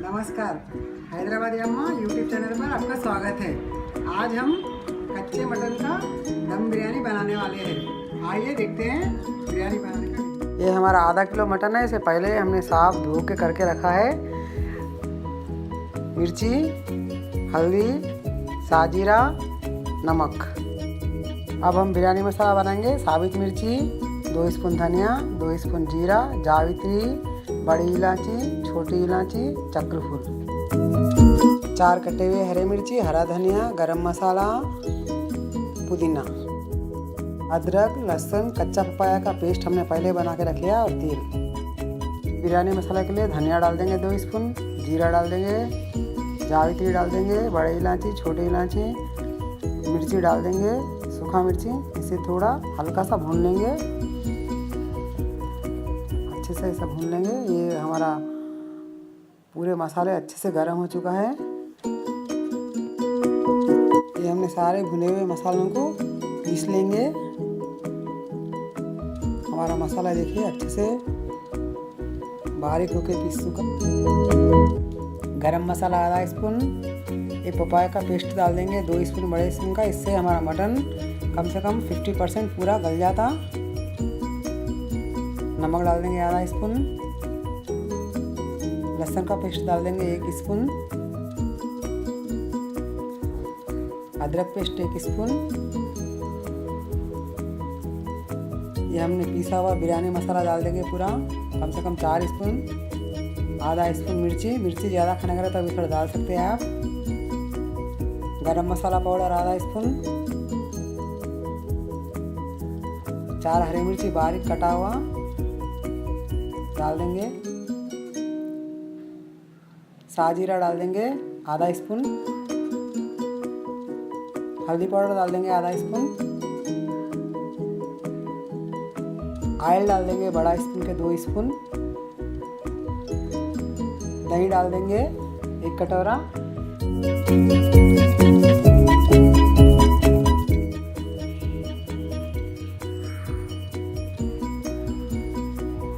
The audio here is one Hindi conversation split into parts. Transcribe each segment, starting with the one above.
नमस्कार, हैदराबादी अम्मा यूट्यूब चैनल पर आपका स्वागत है। आज हम कच्चे मटन का दम बिरयानी बनाने वाले हैं। आइए देखते हैं बिरयानी बनाने का। ये हमारा आधा किलो मटन है। इसे पहले हमने साफ धो के करके रखा है। मिर्ची, हल्दी, साजीरा, नमक। अब हम बिरयानी मसाला बनाएंगे। साबित मिर्ची, 2 स्पून धनिया, 2 स्पून जीरा, जावित्री, बड़ी इलायची, छोटी इलायची, चक्रफूल, 4 कटे हुए हरे मिर्ची, हरा धनिया, गरम मसाला, पुदीना, अदरक, लहसुन, कच्चा पपाया का पेस्ट हमने पहले बना के रख लिया, और तेल। बिरयानी मसाला के लिए धनिया डाल देंगे 2 स्पून, जीरा डाल देंगे, जावित्री डाल देंगे, बड़ी इलायची, छोटी इलायची, मिर्ची डाल देंगे, सूखा मिर्ची। इसे थोड़ा हल्का सा भून लेंगे, अच्छे से इसे भून लेंगे। ये हमारा पूरे मसाले अच्छे से गर्म हो चुका है। ये हमने सारे भुने हुए मसालों को पीस लेंगे। हमारा मसाला देखिए अच्छे से बारीक होके पीस चुका। गरम मसाला आधा स्पून, ये पपाया का पेस्ट डाल देंगे 2 स्पून बड़े स्पून का। इससे हमारा मटन कम से कम 50% पूरा गल जाता। नमक डाल देंगे आधा स्पून, लहसुन का पेस्ट डाल देंगे 1 स्पून, अदरक पेस्ट 1 स्पून। ये हमने पीसा हुआ बिरयानी मसाला डाल देंगे पूरा, कम से कम 4 स्पून। आधा स्पून मिर्ची ज़्यादा खाने का रहता है तो थोड़ा डाल सकते हैं आप। गरम मसाला पाउडर आधा स्पून, 4 हरी मिर्ची बारीक कटा हुआ डाल देंगे। साजीरा डाल देंगे आधा स्पून, हल्दी पाउडर डाल देंगे आधा स्पून, ऑयल डाल देंगे बड़ा स्पून के 2 स्पून, दही डाल देंगे 1 कटोरा,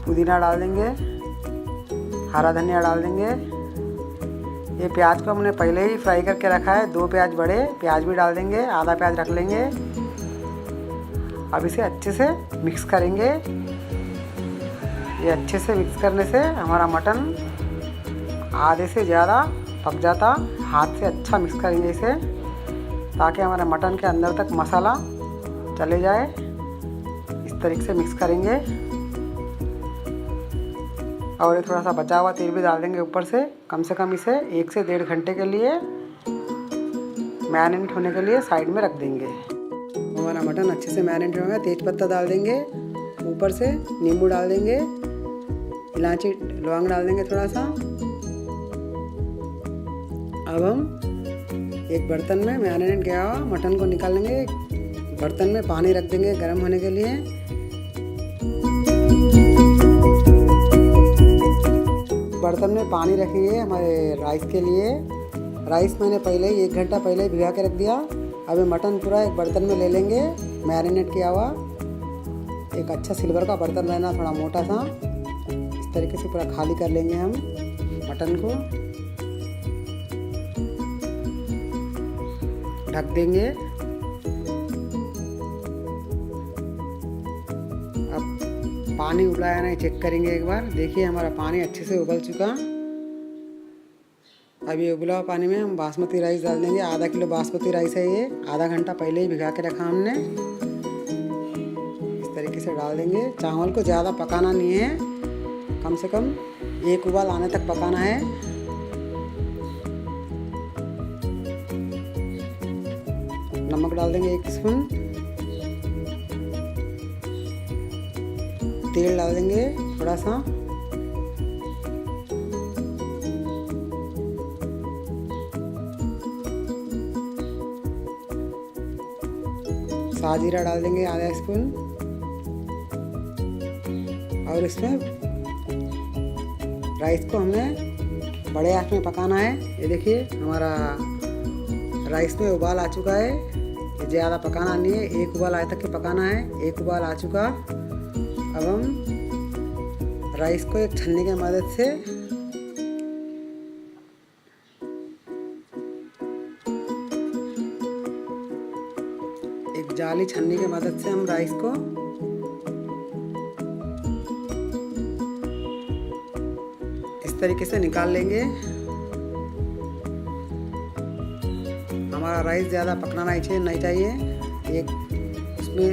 पुदीना डाल देंगे, हरा धनिया डाल देंगे। ये प्याज को हमने पहले ही फ्राई करके रखा है। 2 प्याज बड़े प्याज भी डाल देंगे, आधा प्याज रख लेंगे। अब इसे अच्छे से मिक्स करेंगे। ये अच्छे से मिक्स करने से हमारा मटन आधे से ज़्यादा पक जाता। हाथ से अच्छा मिक्स करेंगे इसे, ताकि हमारे मटन के अंदर तक मसाला चले जाए। इस तरीके से मिक्स करेंगे। और ये थोड़ा सा बचा हुआ तेल भी डाल देंगे ऊपर से। कम इसे 1 से 1.5 घंटे के लिए मैरिनेट होने के लिए साइड में रख देंगे। हमारा मटन अच्छे से मैरिनेट होगा। तेज पत्ता डाल देंगे, ऊपर से नींबू डाल देंगे, इलायची लौंग डाल देंगे थोड़ा सा। अब हम एक बर्तन में मैरिनेट किया हुआ मटन को निकाल लेंगे। बर्तन में पानी रख देंगे गर्म होने के लिए। बर्तन में पानी रखेंगे हमारे राइस के लिए। राइस मैंने पहले ही 1 घंटा पहले ही भिगा के रख दिया। अब ये मटन पूरा एक बर्तन में ले लेंगे मैरिनेट किया हुआ। एक अच्छा सिल्वर का बर्तन लेना, थोड़ा मोटा सा। इस तरीके से पूरा खाली कर लेंगे हम मटन को। ढक देंगे। अब पानी उबला या नहीं चेक करेंगे एक बार। देखिए हमारा पानी अच्छे से उबल चुका। अब ये उबला हुआ पानी में हम बासमती राइस डाल देंगे। आधा किलो बासमती राइस है ये। आधा घंटा पहले ही भिगा के रखा हमने। इस तरीके से डाल देंगे। चावल को ज़्यादा पकाना नहीं है, कम से कम 1 उबाल आने तक पकाना है। नमक डाल देंगे 1 स्पून, तेल डाल देंगे थोड़ा सा, साजीरा डाल देंगे आधा स्पून। और इसमें राइस को हमने बड़े आंच में पकाना है। ये देखिए हमारा राइस में उबाल आ चुका है। ये ज़्यादा पकाना नहीं है, 1 उबाल आए तक के पकाना है। 1 उबाल आ चुका। अब हम राइस को एक छन्नी की मदद से जाली छन्नी की मदद से हम राइस को इस तरीके से निकाल लेंगे। हमारा राइस ज़्यादा पकना नहीं चाहिए। एक उसमें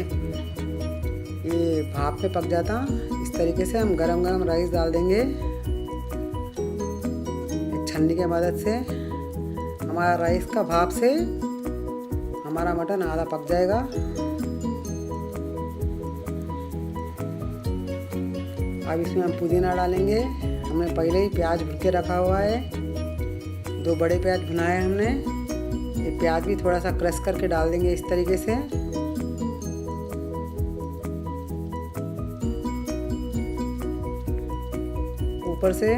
ये भाप में पक जाता। इस तरीके से हम गरम गरम राइस डाल देंगे एक छन्नी की मदद से। हमारा राइस का भाप से हमारा मटन आधा पक जाएगा। अब इसमें हम पुदीना डालेंगे। हमने पहले ही प्याज भून के रखा हुआ है। 2 बड़े प्याज भुनाए हमने। ये प्याज भी थोड़ा सा क्रश करके डाल देंगे इस तरीके से। ऊपर से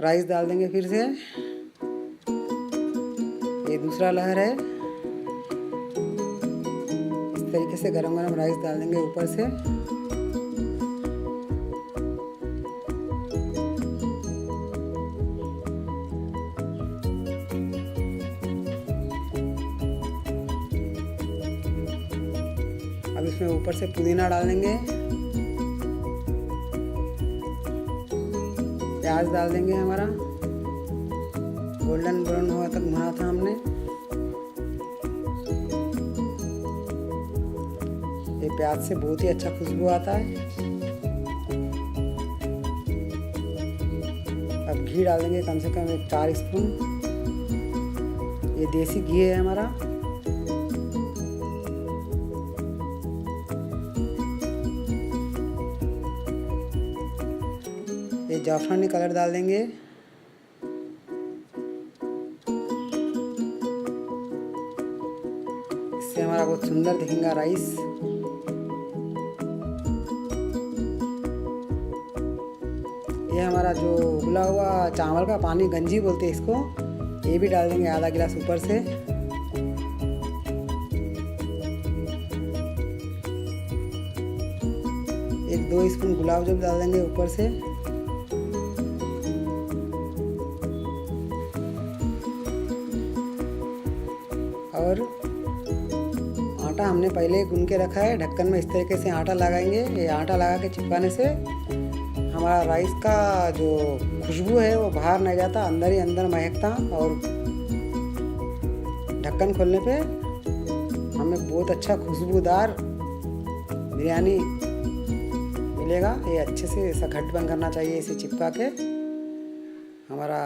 राइस डाल देंगे फिर से। ये दूसरा लहर है। इस तरीके से गरम गरम राइस डाल देंगे ऊपर से। अब इसमें ऊपर से पुदीना डाल देंगे। प्याज डाल देंगे। हमारा गोल्डन ब्राउन हुआ तक भुना था हमने। ये प्याज से बहुत ही अच्छा खुशबू आता है। अब घी डाल देंगे कम से कम 4 स्पून। ये देसी घी है हमारा। ये जाफरानी कलर डाल देंगे। इससे हमारा बहुत सुंदर दिखेगा राइस। ये हमारा जो उबला हुआ चावल का पानी, गंजी बोलते हैं इसको, ये भी डाल देंगे आधा गिलास ऊपर से। एक 2 स्पून गुलाब जल डाल देंगे ऊपर से। और आटा हमने पहले गूंद के रखा है। ढक्कन में इस तरीके से आटा लगाएंगे। ये आटा लगा के चिपकाने से हमारा राइस का जो खुशबू है वो बाहर नहीं जाता, अंदर ही अंदर महकता। और ढक्कन खोलने पे हमें बहुत अच्छा खुशबूदार बिरयानी मिलेगा। ये अच्छे से ऐसा घट बंद करना चाहिए इसे चिपका के। हमारा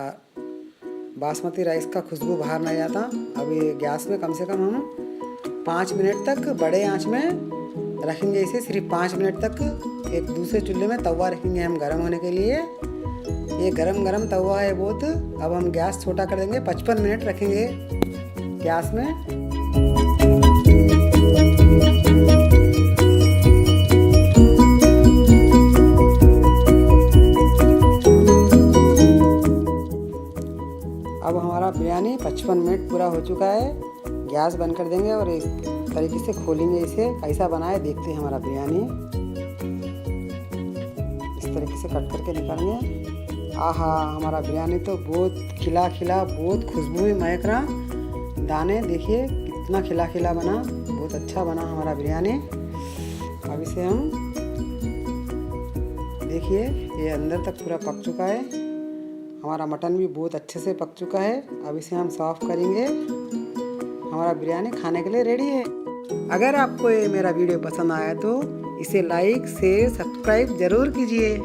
बासमती राइस का खुशबू बाहर नहीं आता। अभी गैस में कम से कम हम 5 मिनट तक बड़े आंच में रखेंगे इसे। सिर्फ 5 मिनट तक एक दूसरे चूल्हे में तवा रखेंगे हम गर्म होने के लिए। ये गरम तवा है बहुत। अब हम गैस छोटा कर देंगे। 55 मिनट रखेंगे गैस में। अब हमारा बिरयानी 55 मिनट पूरा हो चुका है। गैस बंद कर देंगे और इस तरीके से खोलेंगे इसे। कैसा बना है देखते हैं हमारा बिरयानी। इस तरीके से कट करके निकालेंगे। आहा, हमारा बिरयानी तो बहुत खिला बहुत खुशबू भी महक रहा। दाने देखिए कितना खिला बना। बहुत अच्छा बना हमारा बिरयानी। अब इसे हम देखिए ये अंदर तक पूरा पक चुका है। हमारा मटन भी बहुत अच्छे से पक चुका है। अब इसे हम सर्व करेंगे। हमारा बिरयानी खाने के लिए रेडी है। अगर आपको ये मेरा वीडियो पसंद आया तो इसे लाइक शेयर सब्सक्राइब ज़रूर कीजिए।